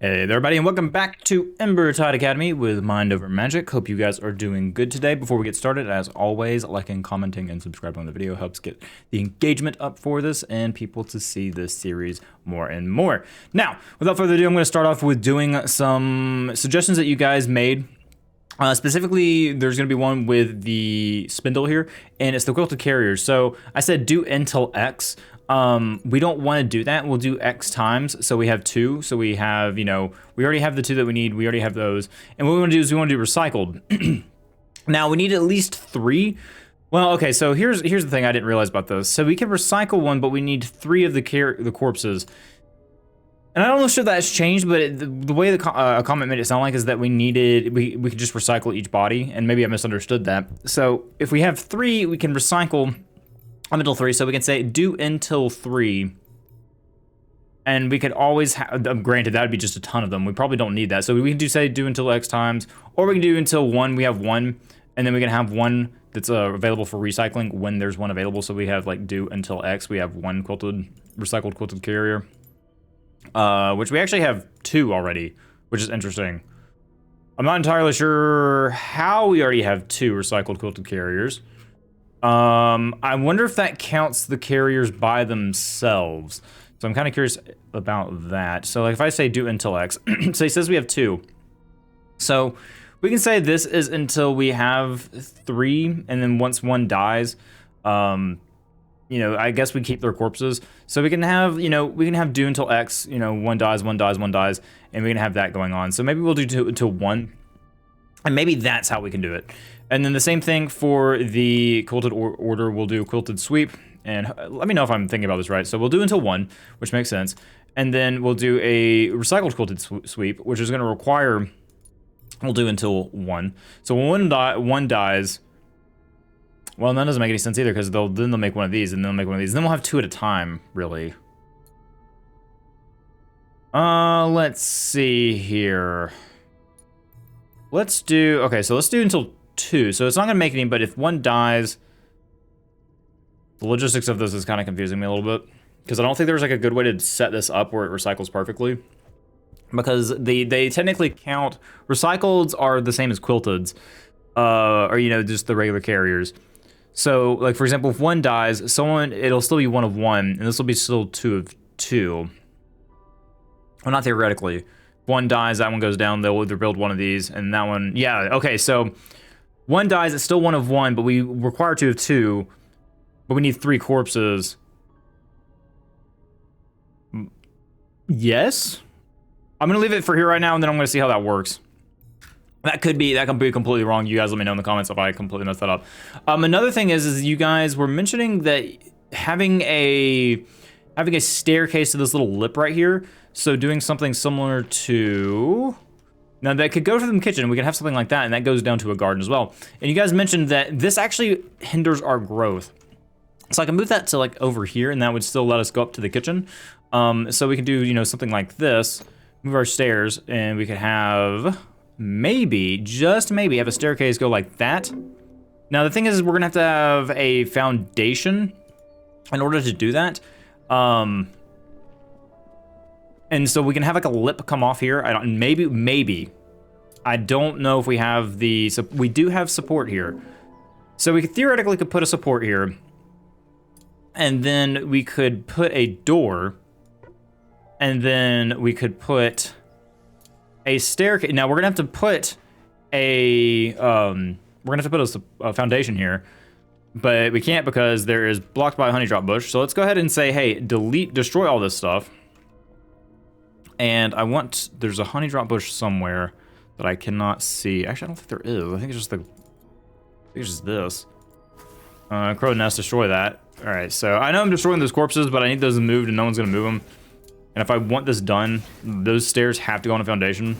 Hey there, everybody, and welcome back to Ember Tide Academy with Mind Over Magic. Hope you guys are doing good today. Before we get started, as always, liking, commenting, and subscribing on the video helps get the engagement up for this and people to see this series more and more. Now, without further ado, I'm going to start off with doing some suggestions that you guys made. Specifically, there's going to be one with the spindle here, and it's the quilted carriers. So I said do until X. We don't want to do that. We'll do X times. So we have 2. So we have, we already have the 2 that we need. We already have those. And what we want to do is we want to do recycled. Now we need at least 3. Well, okay, so here's the thing I didn't realize about those. So we can recycle 1, but we need 3 of the corpses. And I don't know if that's changed, but the way a comment made it sound like is that we could just recycle each body, and maybe I misunderstood that. So if we have 3, we can recycle until 3, so we can say do until 3. And we could always have, granted, that would be just a ton of them. We probably don't need that. So we can do until X times, or we can do until 1. We have 1, and then we can have 1 that's available for recycling when there's 1 available. So we have like do until X. We have 1 recycled quilted carrier. Which we actually have 2 already, which is interesting. I'm not entirely sure how we already have 2 recycled quilted carriers. I wonder if that counts the carriers by themselves. So I'm kind of curious about that. So like if I say do until X, so he says we have 2. So we can say this is until we have 3, and then once 1 dies, I guess we keep their corpses. So we can have, we can have do until X, 1 dies, 1 dies, 1 dies, and we can have that going on. So maybe we'll do 2 until 1, and maybe that's how we can do it. And then the same thing for the quilted order, we'll do quilted sweep, and let me know if I'm thinking about this right. So we'll do until 1, which makes sense, and then we'll do a recycled quilted sweep, which is going to require, we'll do until 1. So when 1 dies, well, that doesn't make any sense either, because then they'll make 1 of these, and then they'll make 1 of these. And then we'll have 2 at a time, really. Let's see here. Let's do until 2. So it's not gonna make any, but if 1 dies, the logistics of this is kind of confusing me a little bit, because I don't think there's like a good way to set this up where it recycles perfectly. Because they technically count, recycleds are the same as quilteds, or just the regular carriers. So, like, for example, if 1 dies, it'll still be 1 of 1, and this will be still 2 of 2. Well, not theoretically. If 1 dies, that one goes down, they'll either build 1 of these, and that one, yeah, okay, so 1 dies, it's still 1 of 1, but we require 2 of 2, but we need 3 corpses. Yes? I'm gonna leave it for here right now, and then I'm gonna see how that works. That could be completely wrong. You guys let me know in the comments if I completely messed that up. Another thing is you guys were mentioning that having a staircase to this little lip right here. So doing something similar to, now that could go to the kitchen. We can have something like that, and that goes down to a garden as well. And you guys mentioned that this actually hinders our growth. So I can move that to like over here, and that would still let us go up to the kitchen. So we can do something like this, move our stairs, and we could have, maybe, just maybe, have a staircase go like that. Now the thing is we're gonna have a foundation in order to do that. And so we can have like a lip come off here. Maybe. I don't know if we have we do have support here. So we theoretically could put a support here. And then we could put a door. And then we could put a staircase. Now we're gonna have to put a foundation here, but we can't because there is blocked by a honey drop bush. So let's go ahead and say, hey, destroy all this stuff. And there's a honey drop bush somewhere that I cannot see. Actually, I don't think there is. I think it's just this. Crow nest, destroy that. All right, so I know I'm destroying those corpses, but I need those moved, and no one's gonna move them. And if I want this done, those stairs have to go on a foundation.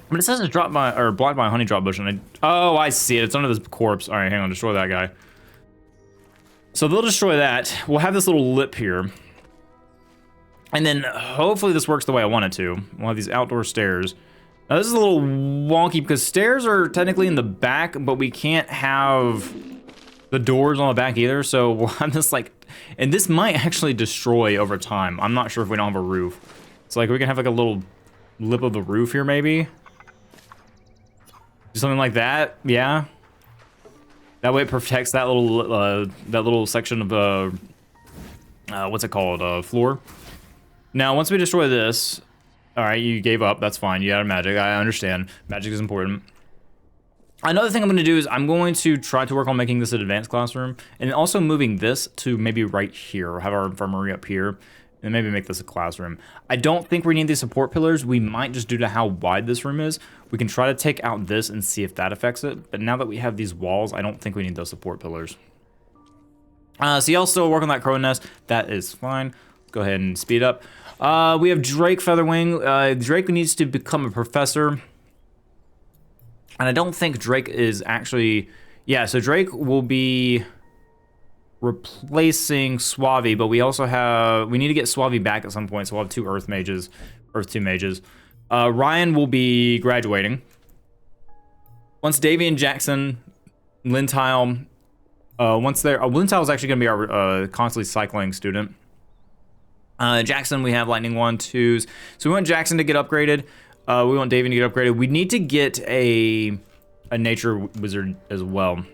But it says it's blocked by a honey drop bush, and oh, I see it. It's under this corpse. All right, hang on, destroy that guy. So they'll destroy that. We'll have this little lip here. And then hopefully this works the way I want it to. We'll have these outdoor stairs. Now this is a little wonky because stairs are technically in the back, but we can't have the doors on the back either. So we'll have this like, and this might actually destroy over time. I'm not sure if we don't have a roof. So like we can have like a little lip of the roof here, maybe. Something like that, yeah. That way it protects that little section of what's it called? Floor. Now, once we destroy this, all right, you gave up. That's fine. You got a magic. I understand. Magic is important. Another thing I'm going to do is I'm going to try to work on making this an advanced classroom, and also moving this to maybe right here. Have our infirmary up here, and maybe make this a classroom. I don't think we need these support pillars. We might just due to how wide this room is. We can try to take out this and see if that affects it. But now that we have these walls, I don't think we need those support pillars. So y'all still work on that crow nest. That is fine. Go ahead and speed up. We have Drake Featherwing. Drake needs to become a professor. And I don't think Drake is actually... Yeah, so Drake will be replacing Suavi, but we also have... We need to get Suavi back at some point, so we'll have 2 Earth mages. Earth 2 mages. Ryan will be graduating. Once Davey and Jackson, Lintile... once they're... Lintile is actually going to be our constantly cycling student. Jackson, we have Lightning 1, 2s. So we want Jackson to get upgraded. We want Davey to get upgraded. We need to get a nature wizard as well.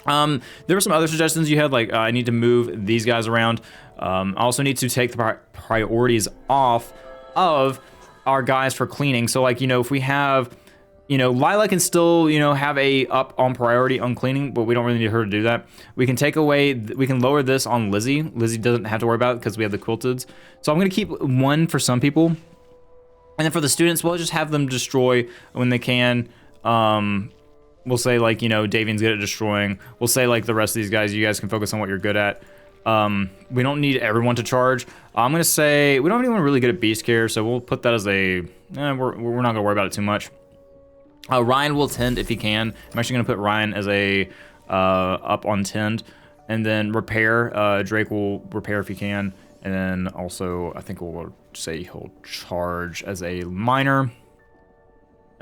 There were some other suggestions you had, like I need to move these guys around. I also need to take the priorities off of our guys for cleaning. So like, you know, if we have, you know, Lila can still, you know, have a up on priority on cleaning, but we don't really need her to do that. We can take away, we can lower this on Lizzie. Lizzie doesn't have to worry about it because we have the quilteds. So I'm going to keep 1 for some people. And then for the students, we'll just have them destroy when they can. We'll say like, you know, Davian's good at destroying. We'll say like the rest of these guys, you guys can focus on what you're good at. We don't need everyone to charge. I'm gonna say, we don't have anyone really good at beast care, so we'll put that as a, we're not gonna worry about it too much. Ryan will tend if he can. I'm actually gonna put Ryan as a up on tend. And then repair, Drake will repair if he can. And then also, I think we'll say he'll charge as a miner.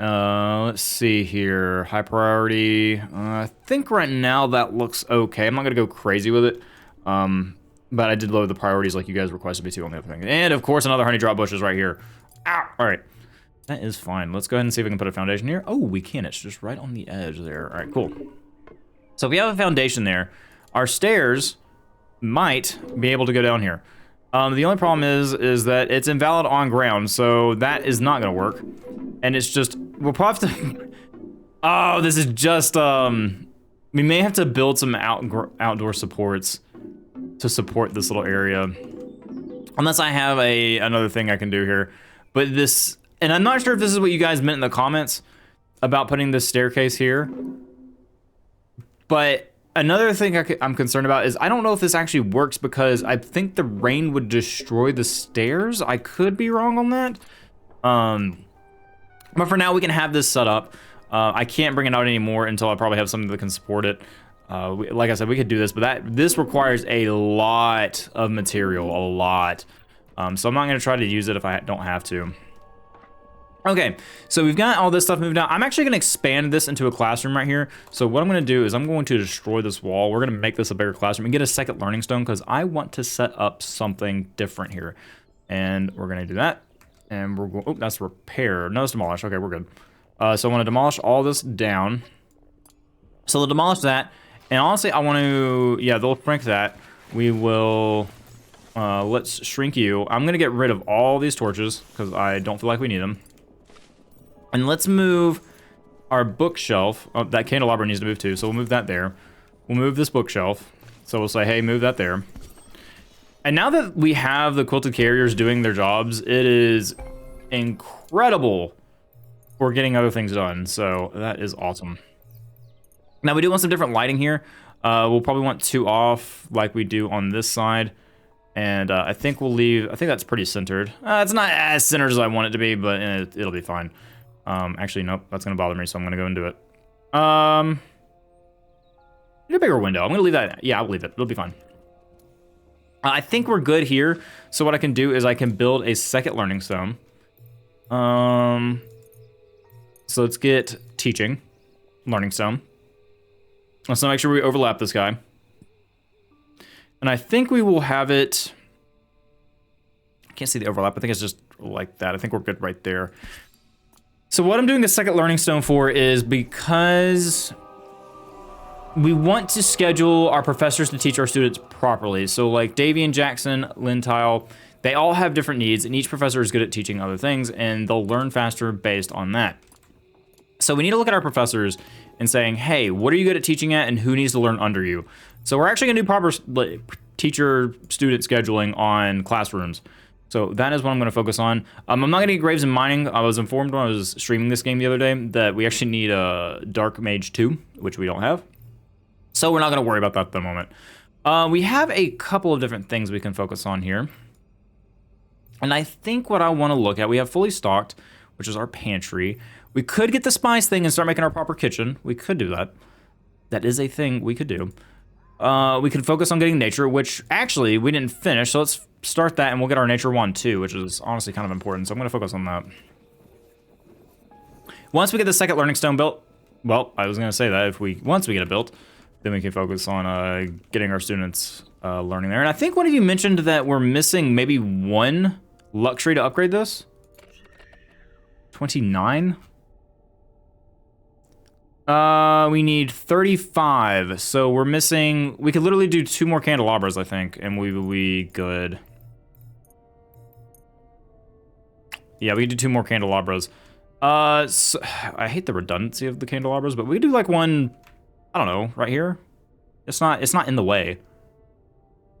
Let's see here. High priority. I think right now that looks okay. I'm not going to go crazy with it. But I did lower the priorities like you guys requested me to on the other thing. And of course, another honey drop bush is right here. Ow! All right. That is fine. Let's go ahead and see if we can put a foundation here. Oh, we can. It's just right on the edge there. All right, cool. So if we have a foundation there, our stairs might be able to go down here. The only problem is that it's invalid on ground, so that is not gonna work. And it's just, we'll probably have to, oh, this is just, we may have to build some outdoor supports to support this little area. Unless I have another thing I can do here. But this, and I'm not sure if this is what you guys meant in the comments about putting this staircase here. But another thing I'm concerned about is I don't know if this actually works because I think the rain would destroy the stairs. I could be wrong on that. But for now, we can have this set up. I can't bring it out anymore until I probably have something that can support it. Like I said, we could do this, but this requires a lot of material, a lot. So I'm not going to try to use it if I don't have to. Okay, so we've got all this stuff moved out. I'm actually going to expand this into a classroom right here. So what I'm going to do is I'm going to destroy this wall. We're going to make this a bigger classroom and get a second learning stone because I want to set up something different here. And we're going to do that. And we're going, oh, that's repair. No, it's demolish. Okay, we're good. So I want to demolish all this down. So they'll demolish that. And honestly, I want to, yeah, they'll shrink that. We will, let's shrink you. I'm going to get rid of all these torches because I don't feel like we need them. And let's move our bookshelf. Oh, that candelabra needs to move too, so we'll move that there. We'll move this bookshelf. So we'll say, hey, move that there. And now that we have the quilted carriers doing their jobs, it is incredible for getting other things done. So that is awesome. Now we do want some different lighting here. We'll probably want 2 off like we do on this side. And I think we'll leave, I think that's pretty centered. It's not as centered as I want it to be, but it'll be fine. Actually, nope, that's gonna bother me, so I'm gonna go and do it. Need a bigger window. I'm gonna leave that. Yeah, I'll leave it. It'll be fine. I think we're good here. So what I can do is I can build a second learning stone. So let's get teaching, learning stone. Let's make sure we overlap this guy. And I think we will have it can't see the overlap. I think it's just like that. I think we're good right there. So what I'm doing the second learning stone for is because we want to schedule our professors to teach our students properly. So like Davian, Jackson, Lintile, they all have different needs, and each professor is good at teaching other things, and they'll learn faster based on that. So we need to look at our professors and saying, hey, what are you good at teaching at, and who needs to learn under you? So we're actually gonna do proper teacher-student scheduling on classrooms. So that is what I'm gonna focus on. I'm not gonna get Graves and Mining. I was informed when I was streaming this game the other day that we actually need a Dark Mage 2, which we don't have. So we're not gonna worry about that at the moment. We have a couple of different things we can focus on here. And I think what I wanna look at, we have fully stocked, which is our pantry. We could get the spice thing and start making our proper kitchen. We could do that. That is a thing we could do. We could focus on getting nature, which actually we didn't finish. So let's start that and we'll get our nature one too, which is honestly kind of important. So I'm gonna focus on that. Once we get the second learning stone built, well, I was gonna say that once we get it built, then we can focus on getting our students learning there. And I think one of you mentioned that we're missing maybe one luxury to upgrade this. 29? We need 35, so we're missing, we could literally do 2 more candelabras, I think, and we will be good. Yeah, we can do 2 more candelabras. So, I hate the redundancy of the candelabras, but we could do like one, I don't know, right here? It's not in the way.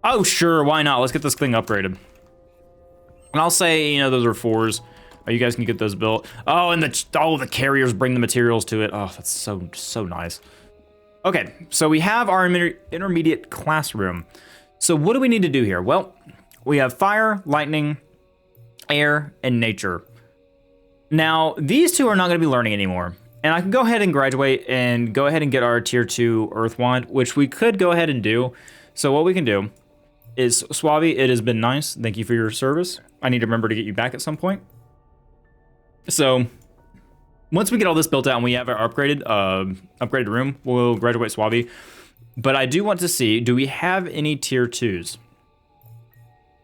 Oh, sure, why not? Let's get this thing upgraded. And I'll say, you know, those are 4s. Oh, you guys can get those built. Oh, and the carriers bring the materials to it. Oh, that's so nice. Okay, so we have our intermediate classroom. So what do we need to do here? Well, we have fire, lightning, air, and nature. Now, these 2 are not going to be learning anymore. And I can go ahead and graduate and go ahead and get our tier 2 earth wand, which we could go ahead and do. So what we can do is, Suave, it has been nice. Thank you for your service. I need to remember to get you back at some point. So once we get all this built out and we have our upgraded room, we'll graduate Suave. But I do want to see, do we have any tier 2s?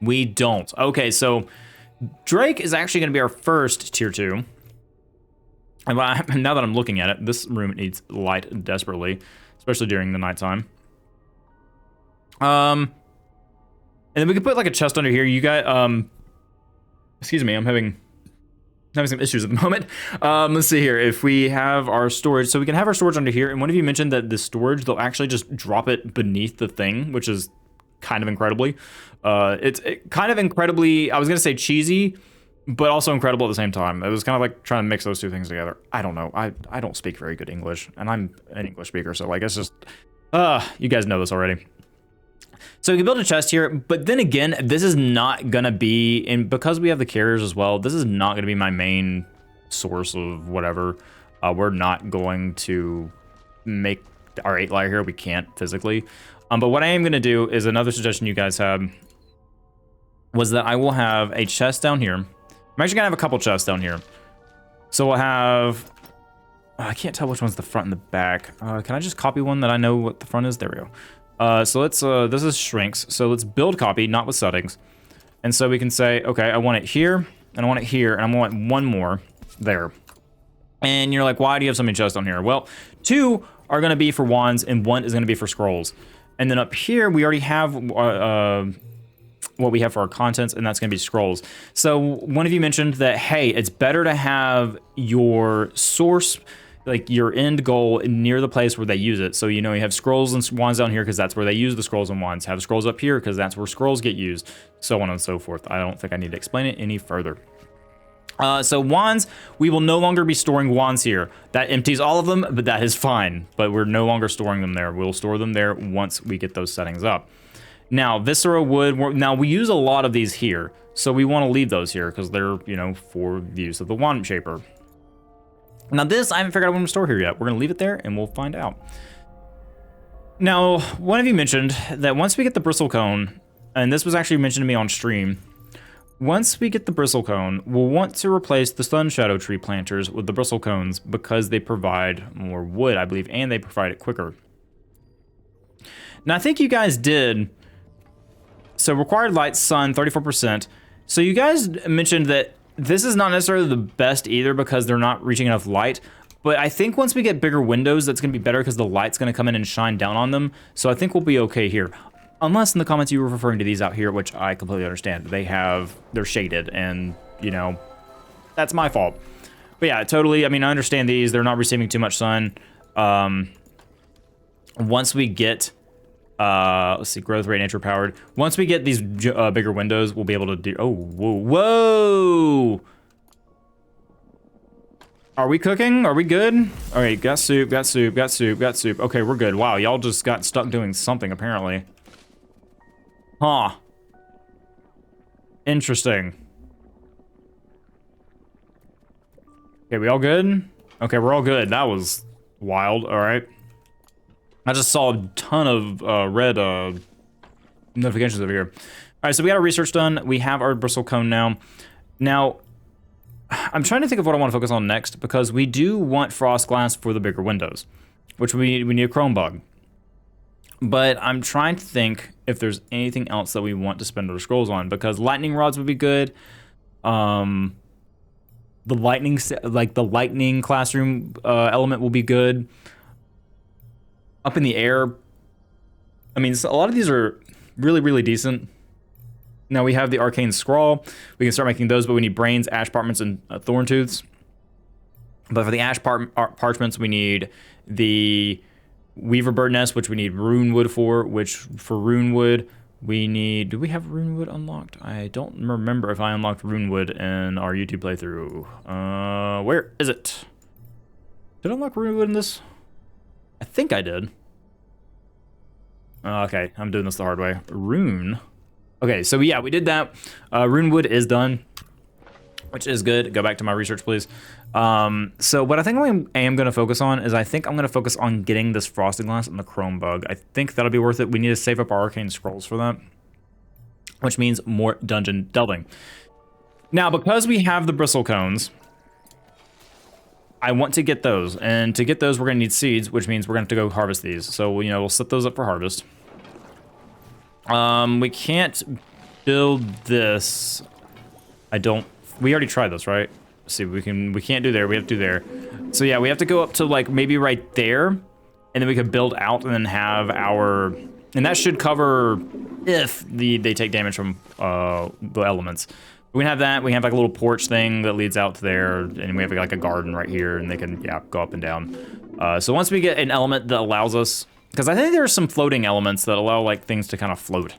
We don't. Okay, so Drake is actually going to be our first tier 2. And now that I'm looking at it, this room needs light desperately, especially during the nighttime. And then we could put like a chest under here. You got, excuse me, I'm having some issues at the moment. Let's see here. If we have our storage, so we can have our storage under here. And one of you mentioned that the storage, they'll actually just drop it beneath the thing, which is kind of incredibly. It's kind of incredibly, I was gonna say cheesy, but also incredible at the same time. It was kind of like trying to mix those 2 things together. I don't know. I don't speak very good English, and I'm an English speaker, so like it's just, you guys know this already. So we can build a chest here, but then again, this is not gonna be, and because we have the carriers as well, this is not gonna be my main source of whatever. We're not going to make our 8 layer here. We can't physically. But what I am gonna do is another suggestion you guys had was that I will have a chest down here. I'm actually gonna have a couple chests down here. So we'll have, I can't tell which one's the front and the back. Can I just copy one that I know what the front is? There we go. So let's, this is shrinks. So let's build copy, not with settings. And so we can say, okay, I want it here, and I want it here, and I want one more there. And you're like, why do you have so many chests on here? Well, 2 are gonna be for wands, and 1 is gonna be for scrolls. And then up here, we already have what we have for our contents, and that's gonna be scrolls. So one of you mentioned that, hey, it's better to have your source, like your end goal near the place where they use it. So, you know, you have scrolls and wands down here because that's where they use the scrolls and wands. Have scrolls up here because that's where scrolls get used, so on and so forth. I don't think I need to explain it any further. So wands, we will no longer be storing wands here. That empties all of them, but that is fine. But we're no longer storing them there. We'll store them there once we get those settings up. Now, viscera wood, now we use a lot of these here. So we want to leave those here because they're, you know, for the use of the wand shaper. Now this, I haven't figured out when to store here yet. We're gonna leave it there and we'll find out. Now, one of you mentioned that once we get the bristle cone, and this was actually mentioned to me on stream, once we get the bristle cone, we'll want to replace the sun shadow tree planters with the bristle cones because they provide more wood, I believe, and they provide it quicker. Now I think you guys did, so required light, sun, 34%, So you guys mentioned that this is not necessarily the best either because they're not reaching enough light. But I think once we get bigger windows, that's going to be better because the light's going to come in and shine down on them. So I think we'll be okay here. Unless in the comments you were referring to these out here, which I completely understand. They're shaded and, you know, that's my fault. But yeah, totally. I mean, I understand these. They're not receiving too much sun. Once we get, let's see, growth rate, nature powered. Once we get these bigger windows, we'll be able to do, oh, whoa, whoa. Are we cooking? Are we good? All right, got soup, got soup, got soup, got soup. Okay, we're good. Wow, y'all just got stuck doing something apparently. Huh. Interesting. Okay, we all good? Okay, we're all good. That was wild. All right. I just saw a ton of red notifications over here. All right, so we got our research done. We have our bristle cone now. Now, I'm trying to think of what I want to focus on next because we do want frost glass for the bigger windows, which we need a chrome bug. But I'm trying to think if there's anything else that we want to spend our scrolls on because lightning rods would be good. The lightning classroom element will be good. Up in the air, I mean, a lot of these are really, really decent. Now we have the arcane scrawl. We can start making those, but we need brains, ash parchments, and thorn tooths. But for the ash parchments, we need the weaver bird nest, which we need rune wood for, which for rune wood, we need, do we have rune wood unlocked? I don't remember if I unlocked rune wood in our YouTube playthrough. Where is it? Did I unlock rune wood in this? I think I did. Okay, I'm doing this the hard way. Rune. Okay, so yeah, we did that. Rune wood is done, which is good. Go back to my research, please. So what I think I am going to focus on is I think I'm going to focus on getting this frosted glass and the chrome bug. I think that'll be worth it. We need to save up our arcane scrolls for that, which means more dungeon delving. Now, because we have the bristle cones, I want to get those, and to get those, we're going to need seeds, which means we're going to have to go harvest these. So, you know, we'll set those up for harvest. We can't build this. We already tried this, right? Let's see, we can't do there, we have to do there. So yeah, we have to go up to like maybe right there, and then we could build out and then have our, and that should cover if they take damage from the elements. We can have that, we have like a little porch thing that leads out to there, and we have like a garden right here, and they can, yeah, go up and down. So once we get an element that allows us, because I think there are some floating elements that allow like things to kind of float.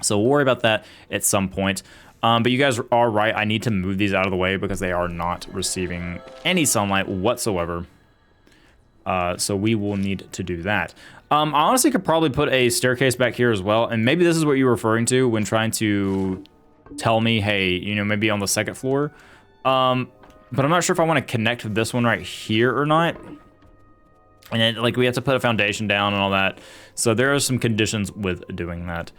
So we'll worry about that at some point. But you guys are right, I need to move these out of the way because they are not receiving any sunlight whatsoever. So we will need to do that. I honestly could probably put a staircase back here as well, and maybe this is what you were referring to when trying to tell me, hey, you know, maybe on the second floor. But I'm not sure if I want to connect this one right here or not. And then, like, we have to put a foundation down and all that. So there are some conditions with doing that.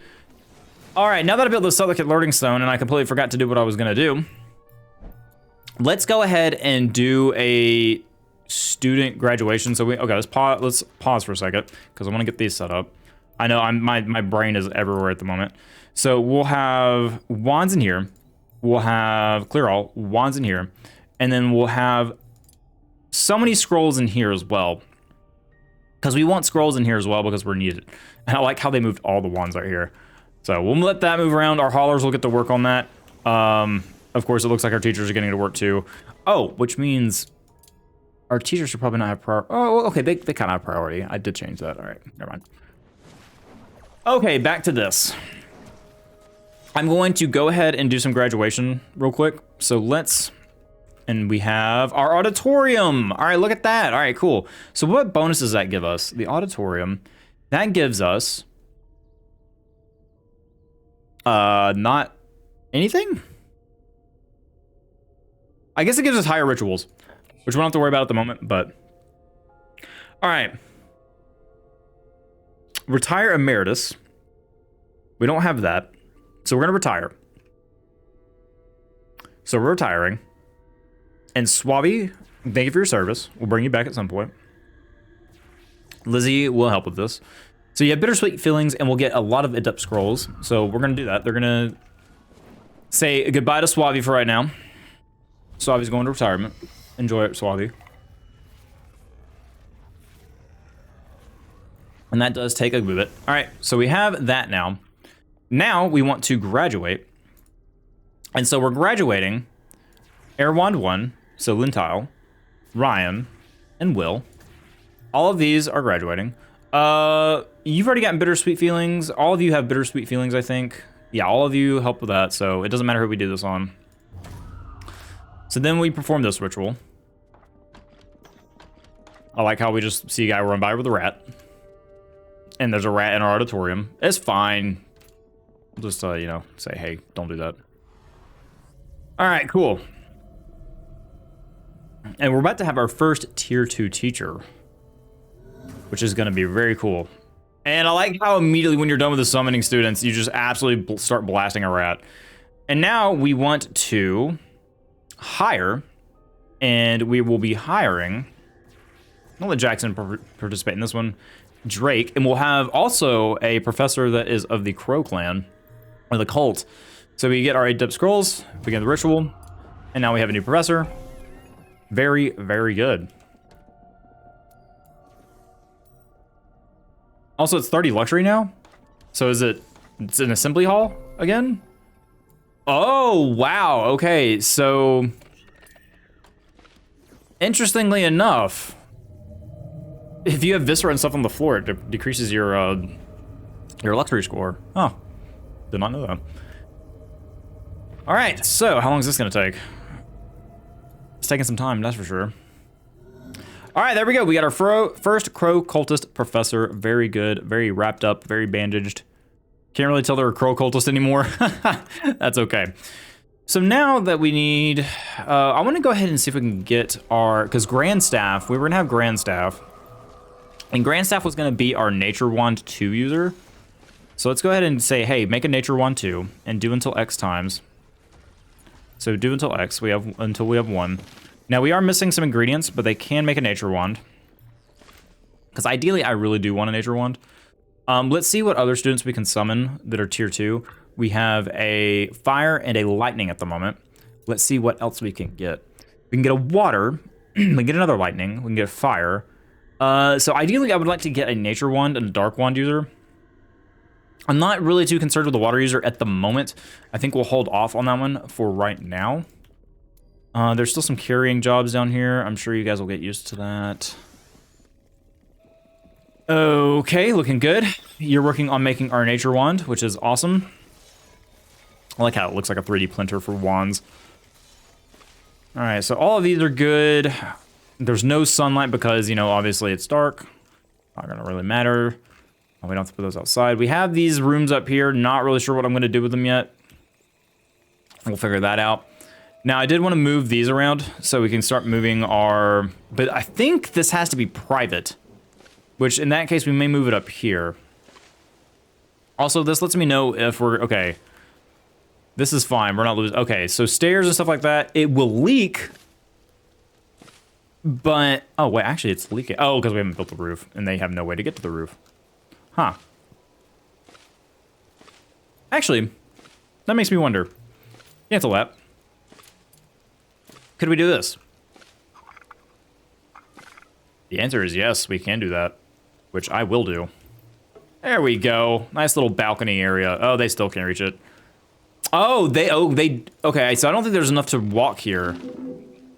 All right, now that I built the silicate learning stone and I completely forgot to do what I was gonna do, let's go ahead and do a student graduation. So okay, let's pause for a second because I want to get these set up. I know my brain is everywhere at the moment. So we'll have wands in here. We'll have clear all wands in here, and then we'll have so many scrolls in here as well. Because we want scrolls in here as well because we're needed. And I like how they moved all the wands right here. So we'll let that move around. Our haulers will get to work on that. Of course, it looks like our teachers are getting to work too. Oh, which means our teachers should probably not have priority. Oh, okay, they kind of have priority. I did change that. All right, never mind. Okay, back to this. I'm going to go ahead and do some graduation real quick. So let's, and we have our auditorium. All right, look at that. All right, cool. So what bonus does that give us? The auditorium, that gives us not anything? I guess it gives us higher rituals, which we don't have to worry about at the moment, but all right. Retire emeritus. We don't have that, so we're gonna retire. So we're retiring. And Suavi, thank you for your service. We'll bring you back at some point. Lizzie will help with this. So you have bittersweet feelings, and we'll get a lot of adept scrolls. So we're gonna do that. They're gonna say goodbye to Suave for right now. Suave's going to retirement. Enjoy it, Suave. And that does take a bit. All right, so we have that now. Now we want to graduate. And so we're graduating Airwand 1, so Lintile, Ryan, and Will. All of these are graduating. You've already gotten bittersweet feelings. All of you have bittersweet feelings, I think. Yeah, all of you help with that, so it doesn't matter who we do this on. So then we perform this ritual. I like how we just see a guy run by with a rat. And there's a rat in our auditorium. It's fine. Just, you know, say, hey, don't do that. All right, cool. And we're about to have our first tier 2 teacher, which is going to be very cool. And I like how immediately when you're done with the summoning students, you just absolutely start blasting a rat. And now we want to hire, and we will be hiring, I'll let Jackson participate in this one, Drake, and we'll have also a professor that is of the Crow clan, or the cult. So we get our 8-dip scrolls, begin the ritual, and now we have a new professor. Very, very good. Also, it's 30 luxury now? So it's an assembly hall again? Oh, wow, okay, so interestingly enough, if you have Viscera and stuff on the floor, it decreases your luxury score. Oh, did not know that. All right, so how long is this gonna take? It's taking some time, that's for sure. All right, there we go. We got our first Crow Cultist Professor. Very good, very wrapped up, very bandaged. Can't really tell they're a Crow Cultist anymore. That's okay. So now that we need, I wanna go ahead and see if we can get our, because Grand Staff, we were gonna have Grand Staff. And Grand Staff was gonna be our Nature Wand 2 user. So let's go ahead and say, hey, make a Nature Wand 2 and do until X times. So do until X, until we have 1. Now we are missing some ingredients, but they can make a Nature Wand. Because ideally, I really do want a Nature Wand. Let's see what other students we can summon that are tier 2. We have a Fire and a Lightning at the moment. Let's see what else we can get. We can get a Water, we can get another Lightning, we can get a Fire. So ideally, I would like to get a Nature Wand and a Dark Wand user. I'm not really too concerned with the Water user at the moment. I think we'll hold off on that one for right now. There's still some carrying jobs down here. I'm sure you guys will get used to that. Okay, looking good. You're working on making our Nature Wand, which is awesome. I like how it looks like a 3D printer for wands. All right, so all of these are good. There's no sunlight because, you know, obviously it's dark. Not gonna really matter. Oh, we don't have to put those outside. We have these rooms up here. Not really sure what I'm gonna do with them yet. We'll figure that out. Now, I did want to move these around so we can start moving our... But I think this has to be private, which in that case, we may move it up here. Also, this lets me know if we're... Okay, this is fine. We're not losing... Okay, so stairs and stuff like that, it will leak, but... Oh, wait, actually, it's leaking. Oh, because we haven't built the roof, and they have no way to get to the roof. Huh. Actually, that makes me wonder. Cancel that. Could we do this? The answer is yes, we can do that, which I will do. There we go. Nice little balcony area. Oh, they still can't reach it. Oh, they, okay, so I don't think there's enough to walk here.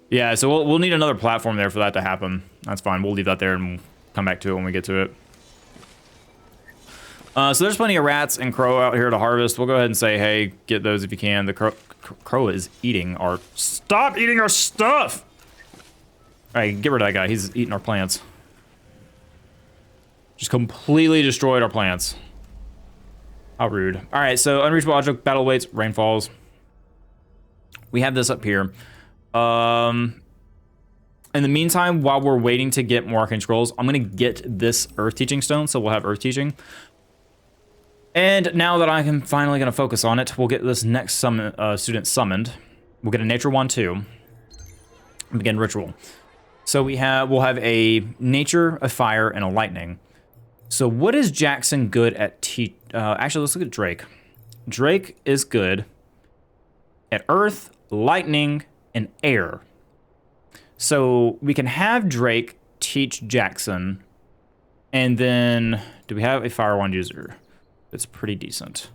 Yeah, so we'll need another platform there for that to happen. That's fine, we'll leave that there and we'll come back to it when we get to it. So there's plenty of rats and crow out here to harvest. We'll go ahead and say, hey, get those if you can. The crow is eating our... Stop eating our stuff! All right, get rid of that guy. He's eating our plants. Just completely destroyed our plants. How rude. All right, so unreachable object, battle waits, rainfalls. We have this up here. In the meantime, while we're waiting to get more arcane scrolls, I'm gonna get this earth teaching stone, so we'll have earth teaching. And now that I'm finally gonna focus on it, we'll get this next student summoned. We'll get a nature wand too. And begin ritual. So we'll have a nature, a fire, and a lightning. So what is Jackson good at actually, let's look at Drake. Drake is good at earth, lightning, and air. So we can have Drake teach Jackson, and then do we have a fire wand user? That's pretty decent.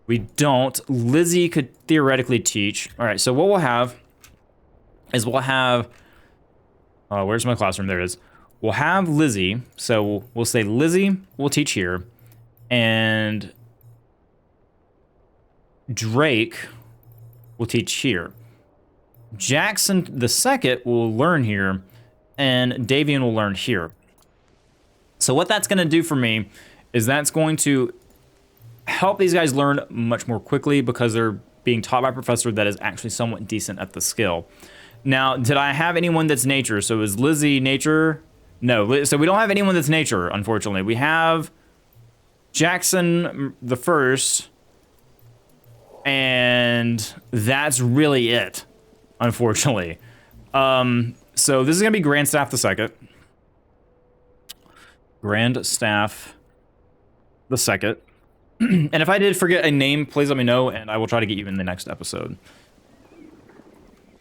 We don't. Lizzie could theoretically teach. All right, so what we'll have is we'll have, where's my classroom? There it is. We'll have Lizzie, so we'll say Lizzie will teach here, and Drake will teach here. Jackson the second will learn here, and Davian will learn here. So what that's gonna do for me is that's going to help these guys learn much more quickly because they're being taught by a professor that is actually somewhat decent at the skill. Now, did I have anyone that's nature? So is Lizzie nature? No, so we don't have anyone that's nature, unfortunately. We have Jackson the first, and that's really it, unfortunately. So this is gonna be Grand Staff the second. Grand Staff the second. And if I did forget a name, please let me know, and I will try to get you in the next episode.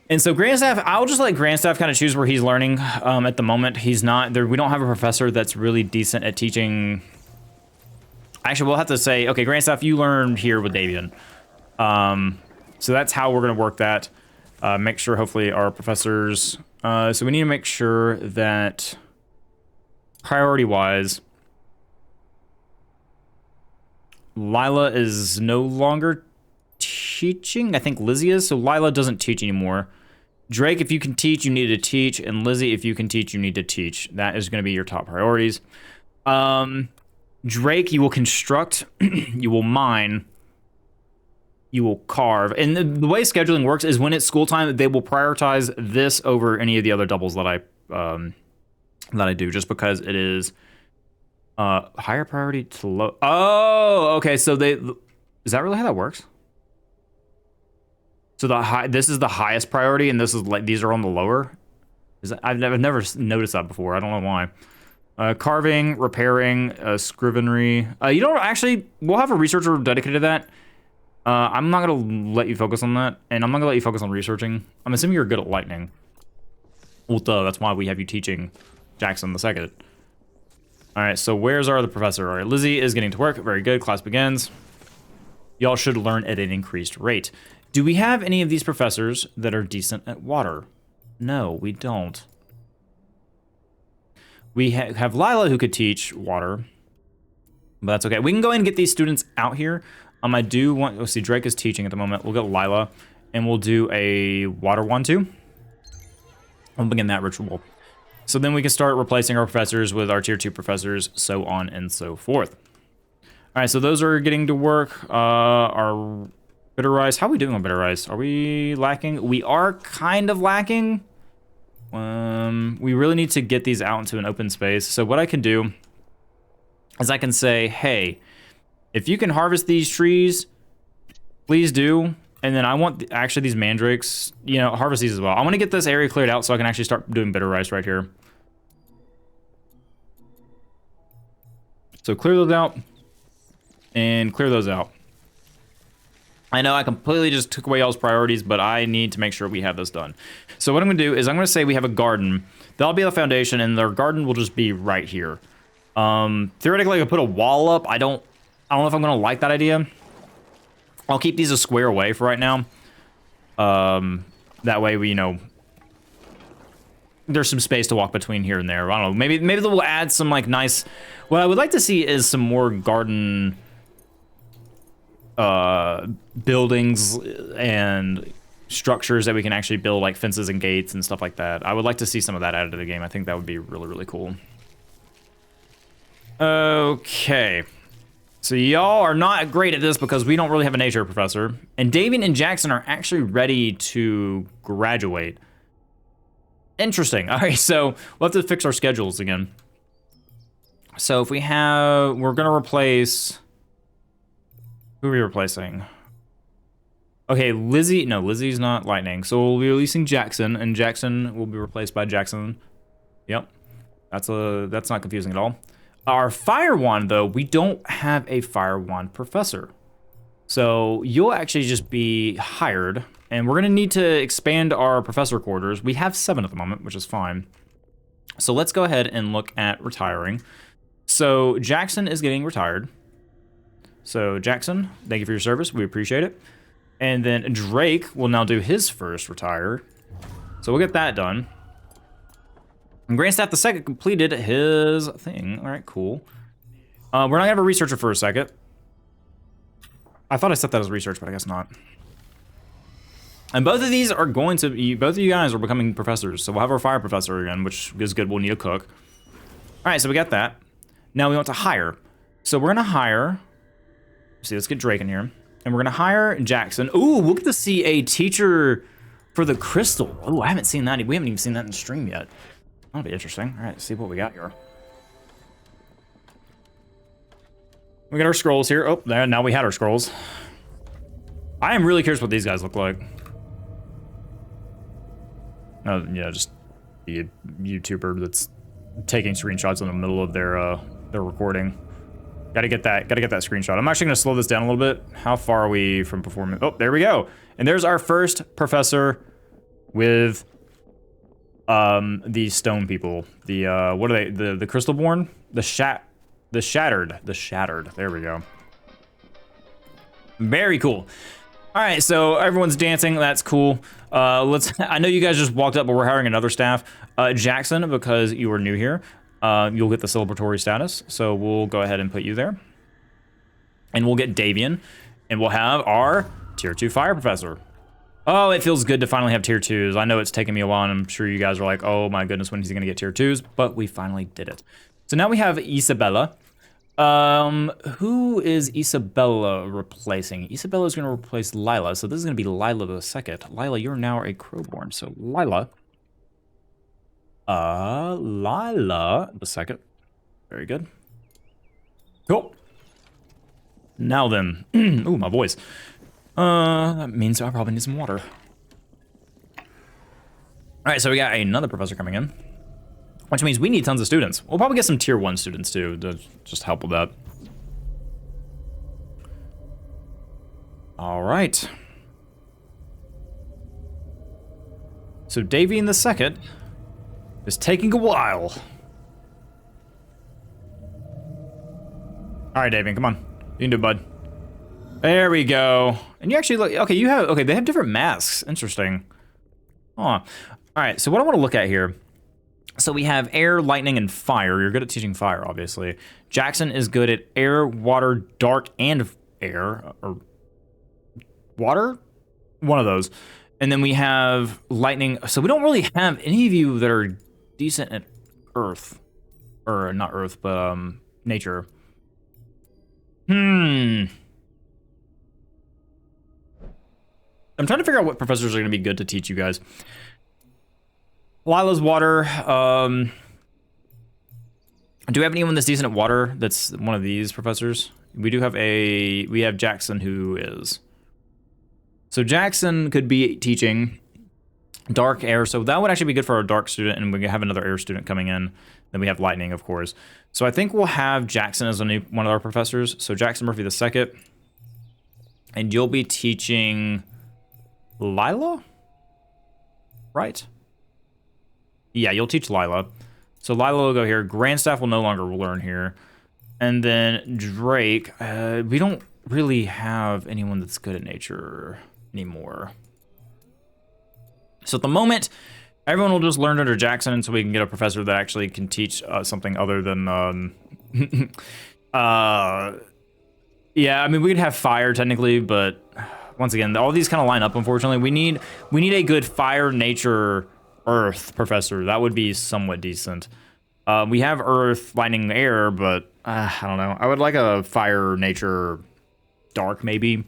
And so Grandstaff, I'll just let Grandstaff kind of choose where he's learning. At the moment, he's not there. We don't have a professor that's really decent at teaching. Actually, we'll have to say, okay, Grandstaff, you learned here with Davian. So that's how we're going to work that. Make sure, hopefully, our professors. So we need to make sure that priority-wise, Lila is no longer teaching. I think Lizzie is, so Lila doesn't teach anymore. Drake, if you can teach, you need to teach, and Lizzie, if you can teach, you need to teach. That is going to be your top priorities. Drake, you will construct, you will mine, you will carve, and the way scheduling works is when it's school time, they will prioritize this over any of the other doubles that I do, just because it is higher priority to low. Oh, okay. So is that really how that works? So this is the highest priority, and this is like these are on the lower. I've never noticed that before. I don't know why. Carving, repairing, scrivenery. You don't actually. We'll have a researcher dedicated to that. I'm not gonna let you focus on that, and I'm not gonna let you focus on researching. I'm assuming you're good at lightning. Well, duh, that's why we have you teaching Jackson the second. All right, so where's our other professor? All right, Lizzie is getting to work. Very good. Class begins. Y'all should learn at an increased rate. Do we have any of these professors that are decent at water? No, we don't. We have Lila who could teach water, but that's okay. We can go ahead and get these students out here. I do want, let's see, Drake is teaching at the moment. We'll get Lila, and we'll do a water one too. We'll begin that ritual. So then we can start replacing our professors with our tier 2 professors, so on and so forth. All right, so those are getting to work. Our bitter rice, how are we doing on bitter rice? Are we lacking? We are kind of lacking. We really need to get these out into an open space. So what I can do is I can say, hey, if you can harvest these trees, please do. And then I want actually these mandrakes, you know, harvest these as well. I want to get this area cleared out so I can actually start doing bitter rice right here. So clear those out and clear those out. I know I completely just took away y'all's priorities, but I need to make sure we have this done. So what I'm going to do is I'm going to say we have a garden. That'll be the foundation, and their garden will just be right here. Theoretically, I could put a wall up. I don't know if I'm going to like that idea. I'll keep these a square away for right now. That way we, you know, there's some space to walk between here and there. I don't know. Maybe they'll add some like nice. What I would like to see is some more garden buildings and structures that we can actually build, like fences and gates and stuff like that. I would like to see some of that added to the game. I think that would be really, really cool. Okay. So y'all are not great at this because we don't really have a nature professor. And Davian and Jackson are actually ready to graduate. Interesting. All right, so we'll have to fix our schedules again. So if we have, we're gonna replace, who are we replacing? Okay, Lizzie, no, Lizzie's not lightning. So we'll be releasing Jackson, and Jackson will be replaced by Jackson. Yep, that's not confusing at all. Our fire wand, though, we don't have a fire wand professor. So you'll actually just be hired, and we're gonna need to expand our professor quarters. We have 7 at the moment, which is fine. So let's go ahead and look at retiring. So Jackson is getting retired. So Jackson, thank you for your service. We appreciate it. And then Drake will now do his first retire. So we'll get that done. And Grandstaff the second completed his thing. All right, cool. We're not gonna have a researcher for a second. I thought I set that as research, but I guess not. And both of these are going to be, both of you guys are becoming professors. So we'll have our fire professor again, which is good. We'll need a cook. All right, so we got that. Now we want to hire. So we're gonna hire, see, let's get Drake in here. And we're gonna hire Jackson. Ooh, we'll get to see a teacher for the crystal. Oh, I haven't seen that. We haven't even seen that in stream yet. That'll be interesting. All right, let's see what we got here. We got our scrolls here. Oh, there, now we had our scrolls. I am really curious what these guys look like. Oh, yeah, just the YouTuber that's taking screenshots in the middle of their recording. Gotta get that screenshot. I'm actually gonna slow this down a little bit. How far are we from performance? Oh, there we go. And there's our first professor with the stone people. The what are they? The Crystalborn? The Shattered. There we go. Very cool. All right, so everyone's dancing. That's cool. I know you guys just walked up, but we're hiring another staff. Jackson, because you are new here, you'll get the celebratory status. So we'll go ahead and put you there. And we'll get Davian, and we'll have our tier 2 fire professor. Oh, it feels good to finally have tier 2s. I know it's taken me a while, and I'm sure you guys are like, oh my goodness, when is he gonna get tier 2s? But we finally did it. So now we have Isabella. Who is Isabella replacing? Isabella is going to replace Lila, so this is going to be Lila the second. Lila, you're now a crowborn, so Lila the second. Very good. Cool. Now then, ooh, my voice. That means I probably need some water. All right, so we got another professor coming in. Which means we need tons of students. We'll probably get some tier 1 students too to just help with that. All right. So Davian the second is taking a while. All right, Davian, come on. You can do it, bud. There we go. And you actually look, okay, they have different masks. Interesting. Oh. All right, so what I want to look at here. So we have air, lightning, and fire. You're good at teaching fire, obviously. Jackson is good at air, water, dark, and air. Or water? One of those. And then we have lightning. So we don't really have any of you that are decent at earth. Or not earth, but nature. I'm trying to figure out what professors are going to be good to teach you guys. Lila's water. Do we have anyone that's decent at water? That's one of these professors. We do have we have Jackson who is. So Jackson could be teaching dark air. So that would actually be good for our dark student, and we have another air student coming in. Then we have lightning, of course. So I think we'll have Jackson as one of our professors. So Jackson Murphy the second, and you'll be teaching Lila, right? Yeah, you'll teach Lila. So Lila will go here. Grandstaff will no longer learn here. And then Drake, we don't really have anyone that's good at nature anymore. So at the moment, everyone will just learn under Jackson until we can get a professor that actually can teach something other than... yeah, I mean, we could have fire technically, but once again, all these kind of line up, unfortunately. We need a good fire, nature, earth professor. That would be somewhat decent. We have earth, lightning, air, but I don't know. I would like a fire, nature, dark maybe.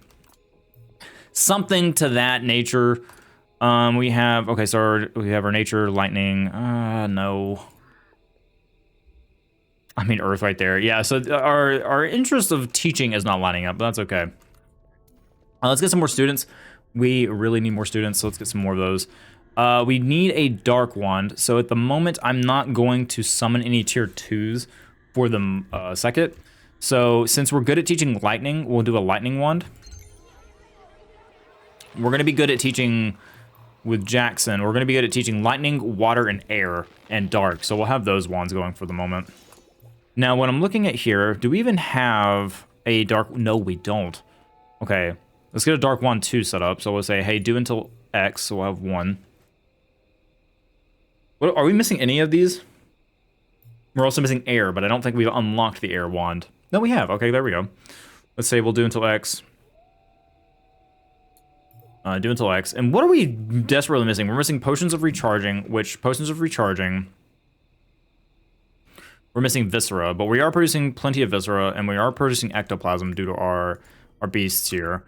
Something to that nature. We have, okay, so we have our nature, lightning, no. I mean, earth right there. Yeah, so our interest of teaching is not lining up, but that's okay. Let's get some more students. We really need more students, so let's get some more of those. We need a dark wand. So at the moment, I'm not going to summon any tier 2s for the second. So since we're good at teaching lightning, we'll do a lightning wand. We're going to be good at teaching with Jackson. We're going to be good at teaching lightning, water, and air, and dark. So we'll have those wands going for the moment. Now, when I'm looking at here, do we even have a dark? No, we don't. Okay, let's get a dark wand 2 set up. So we'll say, hey, do until X. So we'll have 1. What, are we missing any of these? We're also missing air, but I don't think we've unlocked the air wand. No, we have. Okay, there we go. Let's say we'll do until X. Do until X. And what are we desperately missing? We're missing potions of recharging, which potions of recharging... We're missing viscera, but we are producing plenty of viscera, and we are producing ectoplasm due to our beasts here.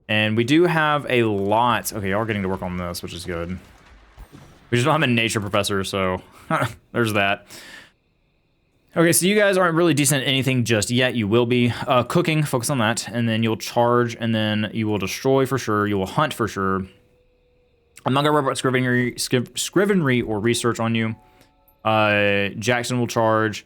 And we do have a lot... Okay, y'all are getting to work on this, which is good. We just don't have a nature professor, so there's that. Okay, so you guys aren't really decent at anything just yet. You will be. Cooking, focus on that. And then you'll charge, and then you will destroy for sure. You will hunt for sure. I'm not going to worry about scrivenery or research on you. Jackson will charge.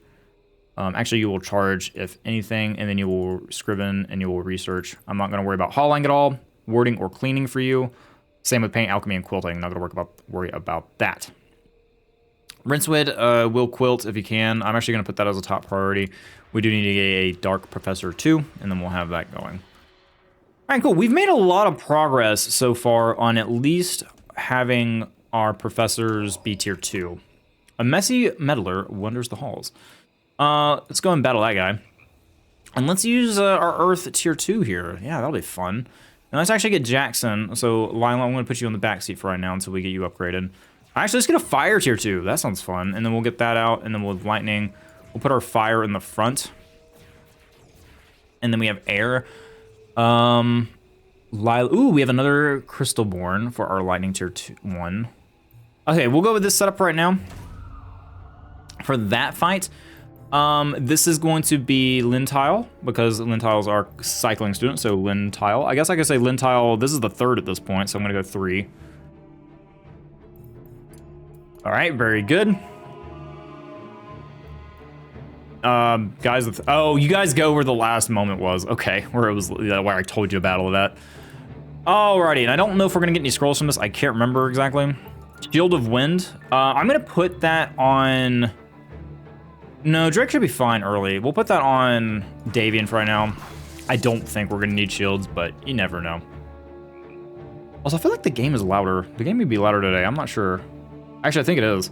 Actually, you will charge, if anything, and then you will scriven and you will research. I'm not going to worry about hauling at all, warding or cleaning for you. Same with paint, alchemy, and quilting. Not going to worry about that. Rincewood will quilt if you can. I'm actually going to put that as a top priority. We do need to get a dark professor too, and then we'll have that going. All right, cool. We've made a lot of progress so far on at least having our professors be tier 2. A messy meddler wanders the halls. Let's go and battle that guy. And let's use our Earth tier 2 here. Yeah, that'll be fun. Now let's actually get Jackson. So Lila, I'm going to put you on the back seat for right now until we get you upgraded. Actually, let's get a fire tier 2. That sounds fun. And then we'll get that out, and then we'll have lightning. We'll put our fire in the front. And then we have air. Lila, ooh, we have another Crystalborn for our lightning tier 1. Okay, we'll go with this setup right now. For that fight, this is going to be Lintile, because Lintile's our cycling student, so Lintile. I guess I could say Lintile, this is the 3rd at this point, so I'm gonna go 3. All right, very good. Guys, oh, you guys go where the last moment was. Okay, where it was, where I told you about all of that. Alrighty, and I don't know if we're gonna get any scrolls from this. I can't remember exactly. Shield of Wind. I'm gonna put that on... No, Drake should be fine early. We'll put that on Davian for right now. I don't think we're gonna need shields, but you never know. Also, I feel like the game is louder. The game may be louder today, I'm not sure. Actually, I think it is.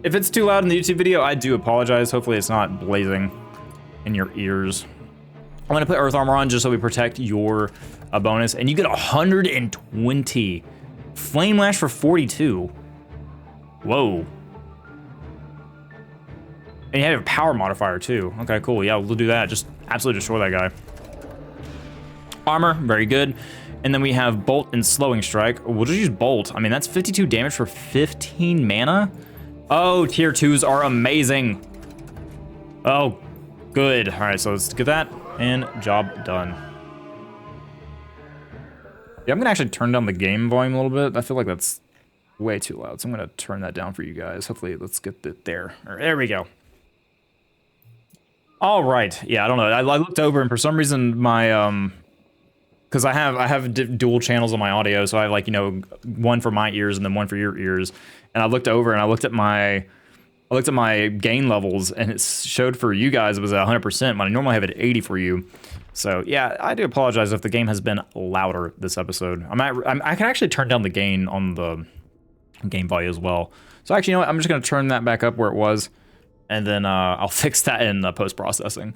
If it's too loud in the YouTube video, I do apologize. Hopefully it's not blazing in your ears. I'm gonna put Earth Armor on just so we protect your bonus, and you get 120. Flame Lash for 42. Whoa. And you have a power modifier too. Okay, cool. Yeah, we'll do that. Just absolutely destroy that guy. Armor, very good. And then we have Bolt and Slowing Strike. We'll just use Bolt. I mean, that's 52 damage for 15 mana. Oh, tier 2s are amazing. Oh, good. All right, so let's get that and job done. Yeah, I'm gonna actually turn down the game volume a little bit. I feel like that's way too loud, so I'm gonna turn that down for you guys. Hopefully, let's get it there. All right, there we go. All right. Yeah, I don't know. I looked over, and for some reason, my because I have dual channels on my audio, so I have, like, you know, one for my ears and then one for your ears. And I looked over and I looked at my gain levels, and it showed for you guys it was at 100%, but I normally have it at 80 for you. So yeah, I do apologize if the game has been louder this episode. I can actually turn down the gain on the game volume as well. So actually, you know what? I'm just gonna turn that back up where it was, and then I'll fix that in post-processing.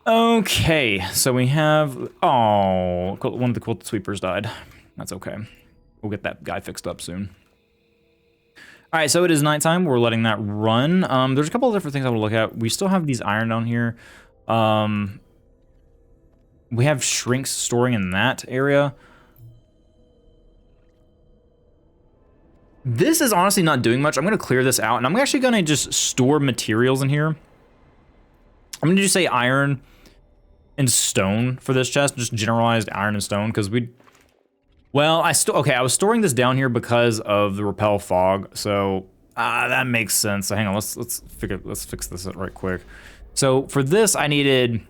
Okay, so we have, oh, one of the Quilted Sweepers died. That's okay. We'll get that guy fixed up soon. All right, so it is nighttime. We're letting that run. There's a couple of different things I want to look at. We still have these iron down here. We have shrinks storing in that area. This is honestly not doing much. I'm going to clear this out, and I'm actually going to just store materials in here. I'm going to just say iron and stone for this chest, just generalized iron and stone, because well, okay, I was storing this down here because of the repel fog, so that makes sense. So hang on, let's fix this right quick. So for this, we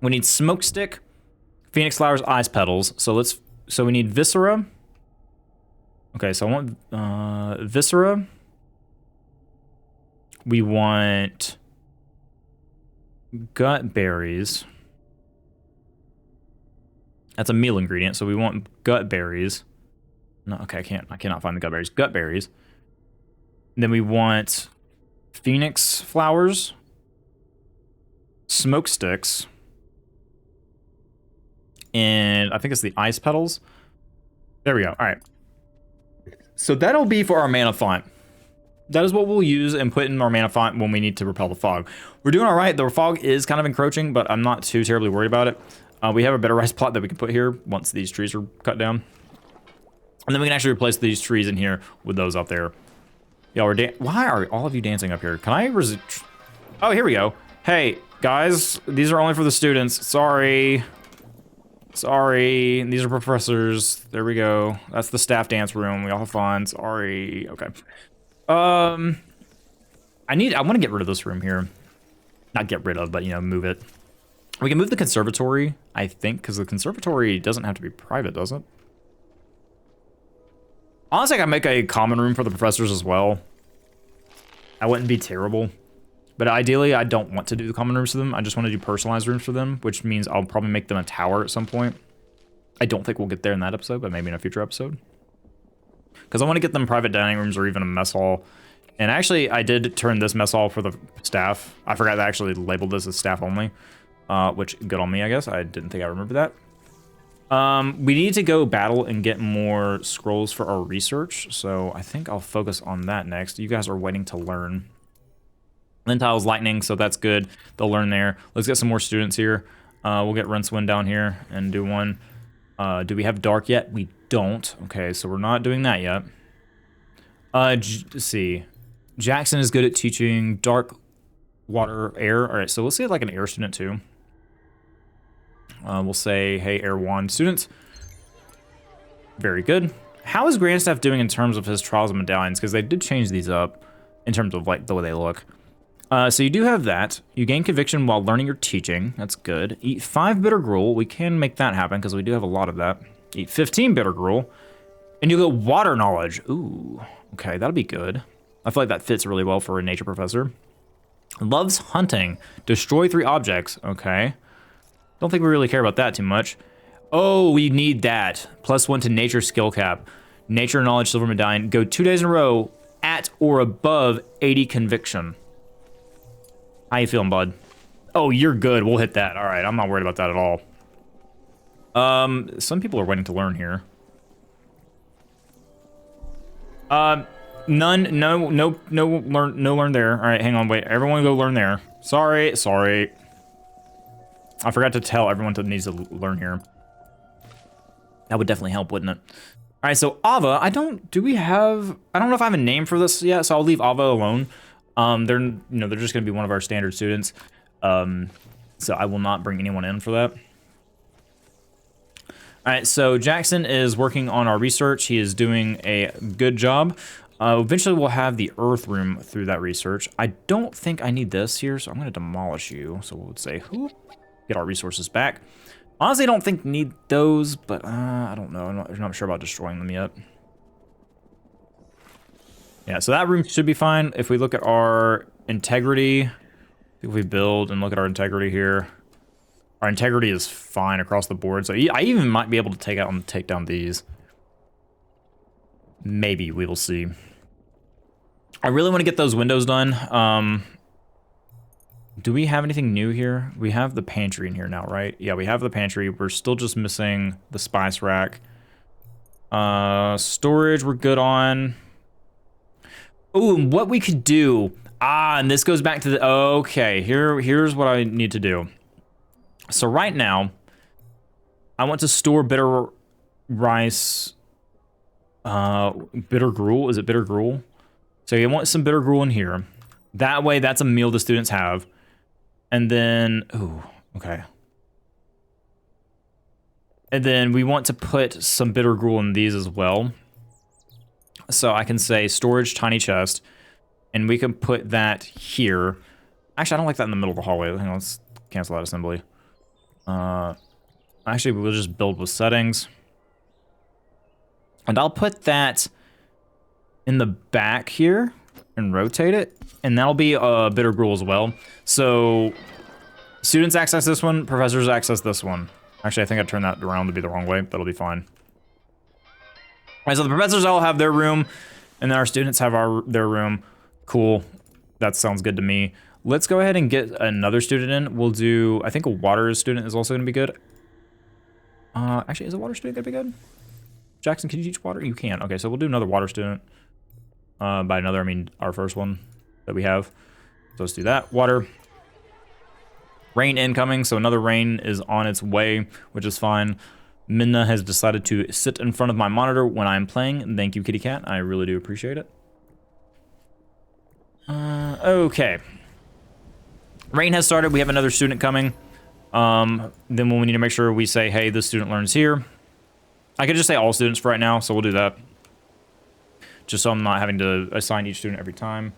need smoke stick, Phoenix flowers, ice petals. So we need viscera. Okay, so I want viscera. We want gut berries. That's a meal ingredient, so we want gut berries. No, okay, I cannot find the gut berries. Gut berries. And then we want phoenix flowers, smoke sticks, and I think it's the ice petals. There we go. All right. So that'll be for our mana font. That is what we'll use and put in our mana font when we need to repel the fog. We're doing all right. The fog is kind of encroaching, but I'm not too terribly worried about it. We have a better rice plot that we can put here once these trees are cut down. And then we can actually replace these trees in here with those up there. Y'all are why are all of you dancing up here? Can I oh, here we go. Hey, guys, these are only for the students. Sorry. Sorry. These are professors. There we go. That's the staff dance room. We all have fun. Sorry. Okay. I want to get rid of this room here. Not get rid of, but, you know, move it. We can move the conservatory, I think, because the conservatory doesn't have to be private, does it? Honestly, I can make a common room for the professors as well. That wouldn't be terrible. But ideally, I don't want to do the common rooms for them. I just want to do personalized rooms for them, which means I'll probably make them a tower at some point. I don't think we'll get there in that episode, but maybe in a future episode. Because I want to get them private dining rooms or even a mess hall. And actually, I did turn this mess hall for the staff. I forgot to actually label this as staff only. Which, good on me, I guess. I didn't think I remember that. We need to go battle and get more scrolls for our research. So I think I'll focus on that next. You guys are waiting to learn. Lentile's lightning, so that's good. They'll learn there. Let's get some more students here. We'll get Rincewind down here and do one. Do we have dark yet? We don't. Okay, so we're not doing that yet. Let's see. Jackson is good at teaching dark, water, air. All right, so we'll see like an air student too. We'll say, hey, air wand students. Very good. How is Grandstaff doing in terms of his trials and medallions? Because they did change these up in terms of like the way they look. So you do have that. You gain conviction while learning your teaching. That's good. Eat 5 bitter gruel. We can make that happen because we do have a lot of that. Eat 15 bitter gruel. And you get water knowledge. Ooh, okay, that'll be good. I feel like that fits really well for a nature professor. Loves hunting. Destroy 3 objects. Okay. Don't think we really care about that too much. Oh, we need that. +1 to nature skill cap. Nature knowledge silver medallion. Go 2 days in a row at or above 80 conviction. How you feeling, bud? Oh, you're good. We'll hit that. All right, I'm not worried about that at all. Some people are waiting to learn here. None. No learn there. All right, hang on. Wait. Everyone go learn there. Sorry. I forgot to tell everyone that needs to learn here. That would definitely help, wouldn't it? All right, so Ava, I don't know if I have a name for this yet, so I'll leave Ava alone. They're just gonna be one of our standard students. So I will not bring anyone in for that. All right, so Jackson is working on our research. He is doing a good job. Eventually we'll have the earth room through that research. I don't think I need this here, so I'm gonna demolish you. So we'll say, get our resources back. Honestly, I don't think need those, but I don't know. I'm not sure about destroying them yet. Yeah, so that room should be fine. If we look at our integrity, if we build and look at our integrity here, our integrity is fine across the board. So I even might be able to take down these. Maybe, we will see. I really want to get those windows done. Do we have anything new here? We have the pantry in here now, right? Yeah, we have the pantry. We're still just missing the spice rack. Storage, we're good on. Oh, and what we could do. And this goes back to the, okay, here's what I need to do. So right now, I want to store bitter rice, bitter gruel. Is it bitter gruel? So you want some bitter gruel in here. That way, that's a meal the students have. And then, ooh, okay. And then we want to put some bitter gruel in these as well. So I can say storage tiny chest, and we can put that here. Actually, I don't like that in the middle of the hallway. Hang on, let's cancel that assembly. Actually, we'll just build with settings. And I'll put that in the back here and rotate it. And that'll be a bitter gruel as well. So students access this one, professors access this one. Actually, I think I turned that around to be the wrong way. That'll be fine. All right, so the professors all have their room, and then our students have their room. Cool. That sounds good to me. Let's go ahead and get another student in. We'll do, I think a water student is also gonna be good. Actually, is a water student gonna be good? Jackson, can you teach water? You can. Okay, so we'll do another water student. By another, I mean our first one that we have. So let's do that. Water. Rain incoming, so another rain is on its way, which is fine. Minna has decided to sit in front of my monitor when I'm playing. Thank you, kitty cat. I really do appreciate it. Okay. Rain has started. We have another student coming. Then we'll need to make sure we say, hey, this student learns here. I could just say all students for right now, so we'll do that. Just so I'm not having to assign each student every time.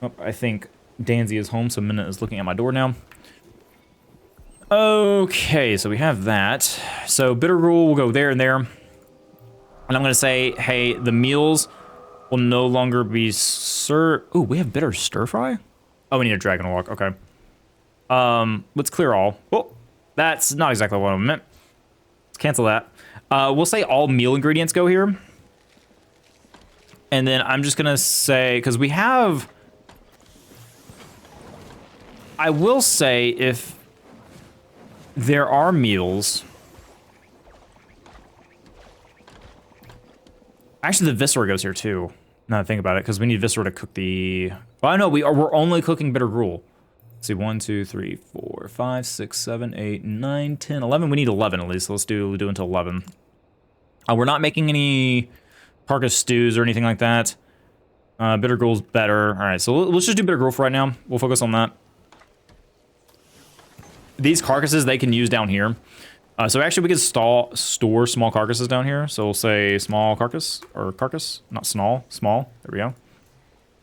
Oh, I think Danzy is home, so Minna is looking at my door now. Okay, so we have that. So bitter rule will go there and there. And I'm gonna say, hey, the meals will no longer be served. Ooh, we have bitter stir fry? Oh, we need a dragon walk, okay. Let's clear all. Well, that's not exactly what I meant. Let's cancel that. We'll say all meal ingredients go here. And then I'm just gonna say, because we have, I will say if there are meals. Actually, the viscera goes here too. Now that I think about it, because we need viscera to cook the. Well, no, we're only cooking bitter gruel. Let's see, 1, 2, 3, 4, 5, 6, 7, 8, 9, 10, 11. We need 11 at least. So let's do until 11. We're not making any carcass stews or anything like that. Bitter gruel's better. All right, so let's just do bitter gruel for right now. We'll focus on that. These carcasses they can use down here. So actually we could store small carcasses down here. So we'll say small carcass, or carcass, not small. There we go.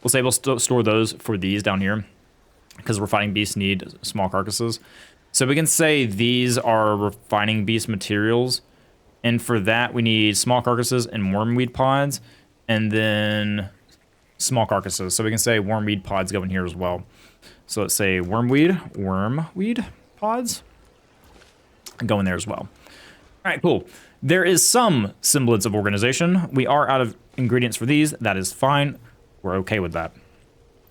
We'll say we'll store those for these down here because refining beasts need small carcasses. So we can say these are refining beast materials. And for that we need small carcasses and wormweed pods and then small carcasses. So we can say wormweed pods go in here as well. So let's say wormweed pods go in there as well. All right, cool. There is some semblance of organization. We are out of ingredients for these. That is fine. We're okay with that.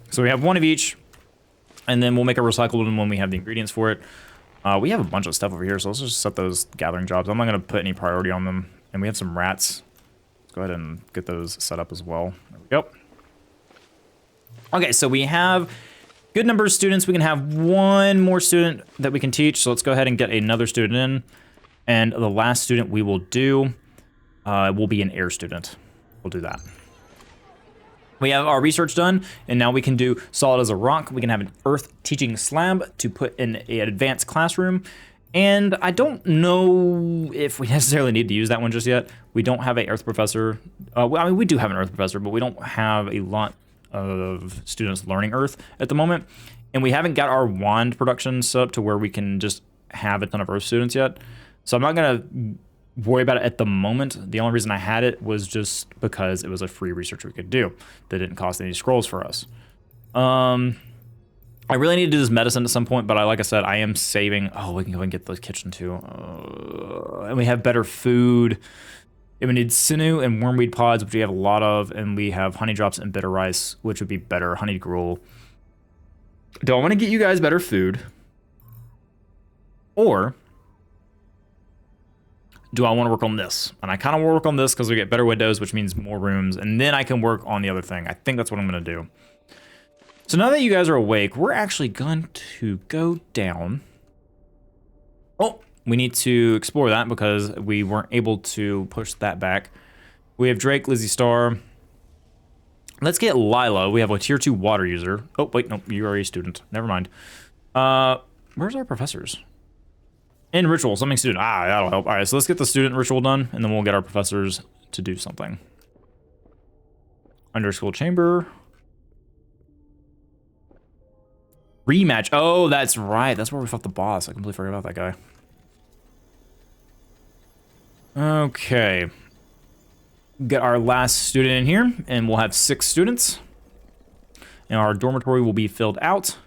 So we have one of each, and then we'll make a recycled one when we have the ingredients for it. We have a bunch of stuff over here, so let's just set those gathering jobs. I'm not gonna put any priority on them. And we have some rats. Let's go ahead and get those set up as well. There we go. Okay, so we have good number of students. We can have one more student that we can teach. So let's go ahead and get another student in. And the last student we will do will be an air student. We'll do that. We have our research done, and now we can do solid as a rock. We can have an earth teaching slab to put in an advanced classroom. And I don't know if we necessarily need to use that one just yet. We don't have an earth professor. Well, I mean, we do have an earth professor, but we don't have a lot of students learning earth at the moment, and we haven't got our wand production set up to where we can just have a ton of earth students yet, so I'm not gonna worry about it at the moment. The only reason I had it was just because it was a free research we could do that didn't cost any scrolls for us. I really need to do this medicine at some point, but like I said, I am saving. Oh, we can go and get the kitchen too, and we have better food. And we need sinew and wormweed pods, which we have a lot of, and we have honey drops and bitter rice, which would be better. Honey gruel. Do I want to get you guys better food? Or do I want to work on this? And I kind of want to work on this because we get better windows, which means more rooms, and then I can work on the other thing. I think that's what I'm going to do. So now that you guys are awake, we're actually going to go down. Oh! We need to explore that because we weren't able to push that back. We have Drake, Lizzie Star. Let's get Lila. We have a tier 2 water user. Oh, wait, no, you are a student. Never mind. Where's our professors? In ritual, something student. Ah, that'll help. All right, so let's get the student ritual done, and then we'll get our professors to do something. Underschool chamber. Rematch. Oh, that's right. That's where we fought the boss. I completely forgot about that guy. Okay. Get our last student in here, and we'll have 6 students. And our dormitory will be filled out.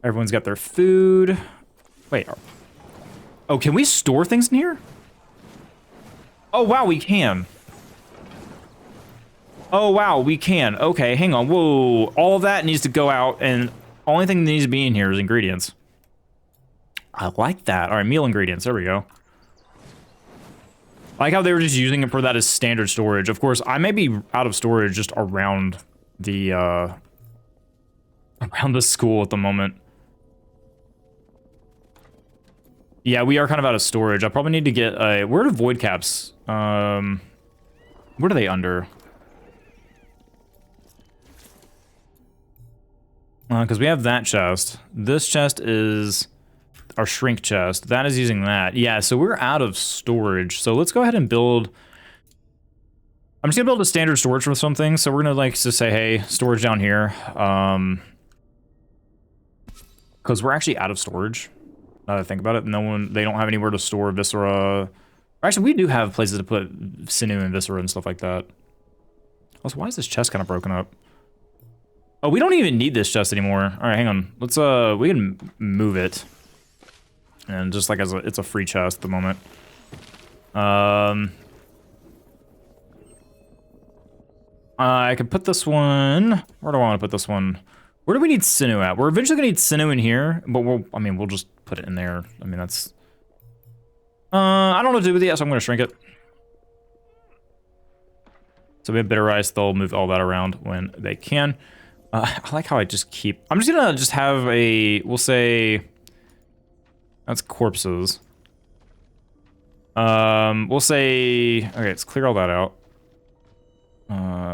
Everyone's got their food. Wait. Oh, can we store things in here? Oh, wow, we can. Oh, wow, we can. Okay, hang on. Whoa. All of that needs to go out, and only thing that needs to be in here is ingredients. I like that. All right, meal ingredients. There we go. I like how they were just using it for that as standard storage. Of course, I may be out of storage just around the school at the moment. Yeah, we are kind of out of storage. I probably need to get a... Where are the void caps? What are they under? Because we have that chest. This chest is our shrink chest. That is using that. Yeah, so we're out of storage. So let's go ahead and build... I'm just gonna build a standard storage for something. So we're gonna like just say, hey, storage down here. Because we're actually out of storage. Now that I think about it, they don't have anywhere to store viscera. Actually, we do have places to put sinew and viscera and stuff like that. Also, why is this chest kind of broken up? Oh, we don't even need this chest anymore. All right, hang on. Let's we can move it, and just like it's a free chest at the moment. I could put this one. Where do I want to put this one? Where do we need sinew at? We're eventually gonna need sinew in here, but we'll just put it in there. I mean, that's... I don't know what to do with it yet, so I'm gonna shrink it. So we have bitter rice, they'll move all that around when they can. I like how I just keep... I'm just gonna have a... We'll say... That's corpses. We'll say... Okay, let's clear all that out.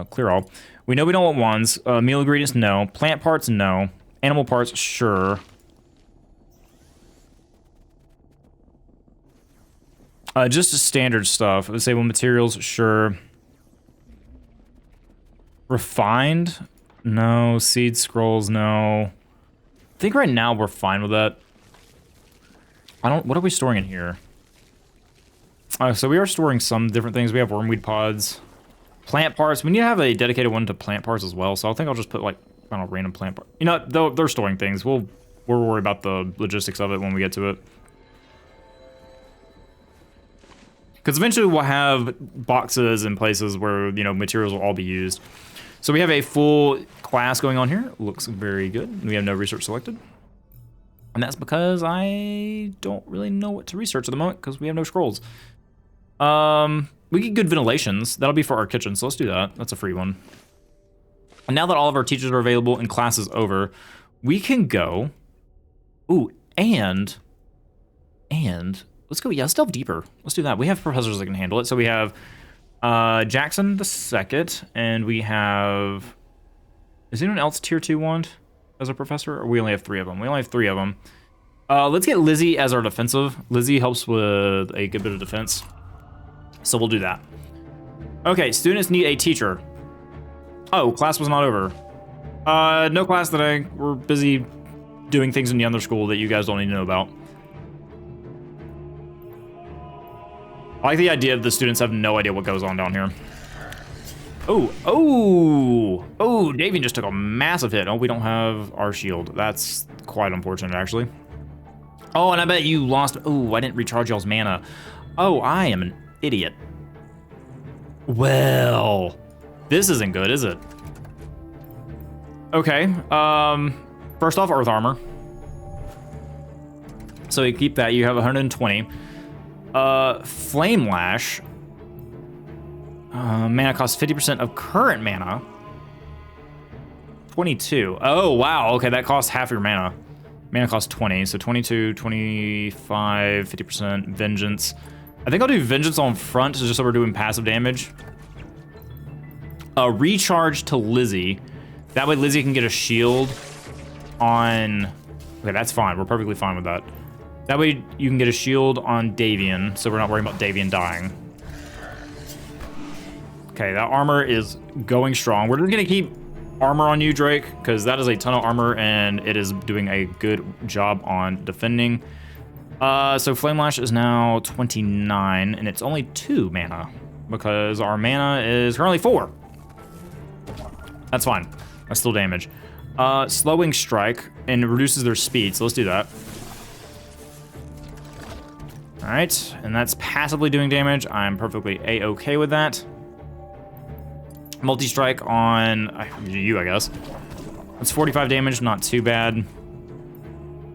Clear all. We know we don't want wands. Meal ingredients, no. Plant parts, no. Animal parts, sure. Just standard stuff. Disable materials, sure. Refined? No. Seed scrolls, no. I think right now we're fine with that. What are we storing in here? So we are storing some different things. We have wormweed pods. Plant parts. We need to have a dedicated one to plant parts as well. So I think I'll just put like, I don't know, random plant parts. You know, they're storing things. We'll worry about the logistics of it when we get to it. Because eventually we'll have boxes and places where, you know, materials will all be used. So we have a full class going on here. Looks very good. We have no research selected. And that's because I don't really know what to research at the moment because we have no scrolls. We get good ventilations. That'll be for our kitchen, so let's do that. That's a free one. And now that all of our teachers are available and class is over, we can go... Ooh, and let's go, yeah, let's delve deeper. Let's do that. We have professors that can handle it. So we have Jackson the second, and we have... Is anyone else tier 2 wand as a professor? Or we only have 3 of them? We only have 3 of them. Let's get Lizzie as our defensive. Lizzie helps with a good bit of defense. So we'll do that. Okay, students need a teacher. Oh, class was not over. No class today. We're busy doing things in the Underschool that you guys don't need to know about. I like the idea that the students have no idea what goes on down here. Oh, Davian just took a massive hit. Oh, we don't have our shield. That's quite unfortunate, actually. Oh, and I bet you lost... Oh, I didn't recharge y'all's mana. Oh, I am an idiot. Well, this isn't good, is it? Okay, first off, earth armor. So you keep that, you have 120. Flame lash. Mana costs 50% of current mana. 22. Oh, wow, okay, that costs half your mana. Mana costs 20, so 22, 25, 50%, vengeance. I think I'll do vengeance on front just so we're doing passive damage. Recharge to Lizzie. That way Lizzie can get a shield on... Okay, that's fine. We're perfectly fine with that. That way you can get a shield on Davian, so we're not worrying about Davian dying. Okay, that armor is going strong. We're just gonna keep armor on you, Drake, because that is a ton of armor and it is doing a good job on defending. So Flame Lash is now 29, and it's only 2 mana, because our mana is currently 4. That's fine. That's still damage. Slowing Strike, and it reduces their speed, so let's do that. All right, and that's passively doing damage. I'm perfectly A-okay with that. Multi-strike on you, I guess. That's 45 damage, not too bad.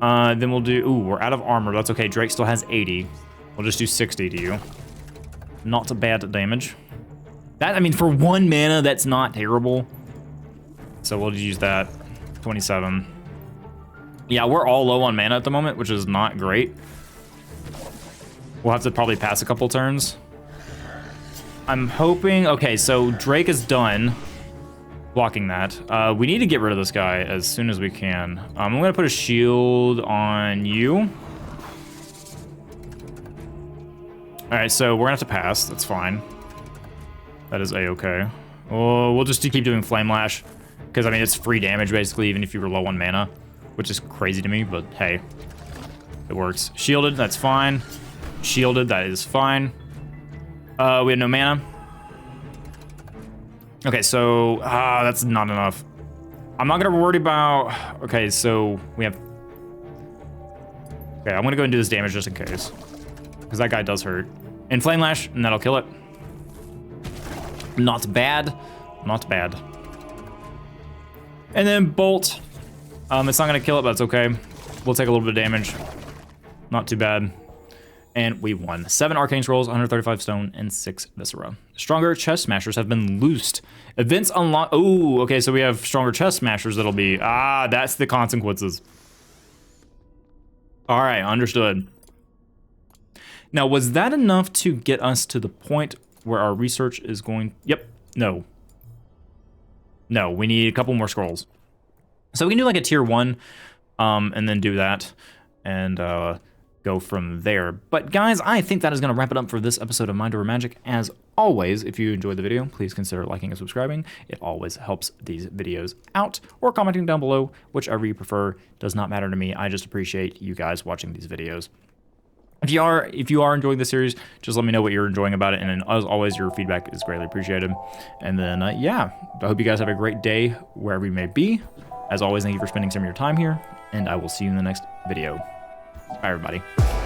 Then we'll do, ooh, we're out of armor. That's okay, Drake still has 80. We'll just do 60 to you. Not a bad damage. That, I mean, for 1 mana, that's not terrible. So we'll use that, 27. Yeah, we're all low on mana at the moment, which is not great. We'll have to probably pass a couple turns. I'm hoping, okay, so Drake is done blocking that. We need to get rid of this guy as soon as we can. I'm gonna put a shield on you. All right, so we're gonna have to pass, that's fine. That is A-okay. Oh, we'll just keep doing Flame Lash, because I mean, it's free damage basically, even if you were low on mana, which is crazy to me, but hey, it works. Shielded, that's fine. Shielded, that is fine. We have no mana. Okay, so that's not enough. I'm not gonna worry about, okay, so we have, okay, I'm gonna go and do this damage just in case, because that guy does hurt. And Flame Lash, and that'll kill it. Not bad, not bad. And then Bolt, it's not gonna kill it, but it's okay. We'll take a little bit of damage. Not too bad. And we won. 7 arcane scrolls, 135 stone, and 6 viscera. Stronger chest smashers have been loosed. Events unlock. Oh, okay, so we have stronger chest smashers that'll be. That's the consequences. All right, understood. Now, was that enough to get us to the point where our research is going? Yep, no. No, we need a couple more scrolls. So we can do like a tier 1, and then do that, and go from there. But guys, I think that is going to wrap it up for this episode of Mind Over Magic. As always, if you enjoyed the video, please consider liking and subscribing. It always helps these videos out, or commenting down below, whichever you prefer. Does not matter to me. I just appreciate you guys watching these videos. If you are enjoying the series, just let me know what you're enjoying about it, and then, as always, your feedback is greatly appreciated. And then yeah, I hope you guys have a great day wherever you may be. As always, thank you for spending some of your time here, and I will see you in the next video. Bye, everybody.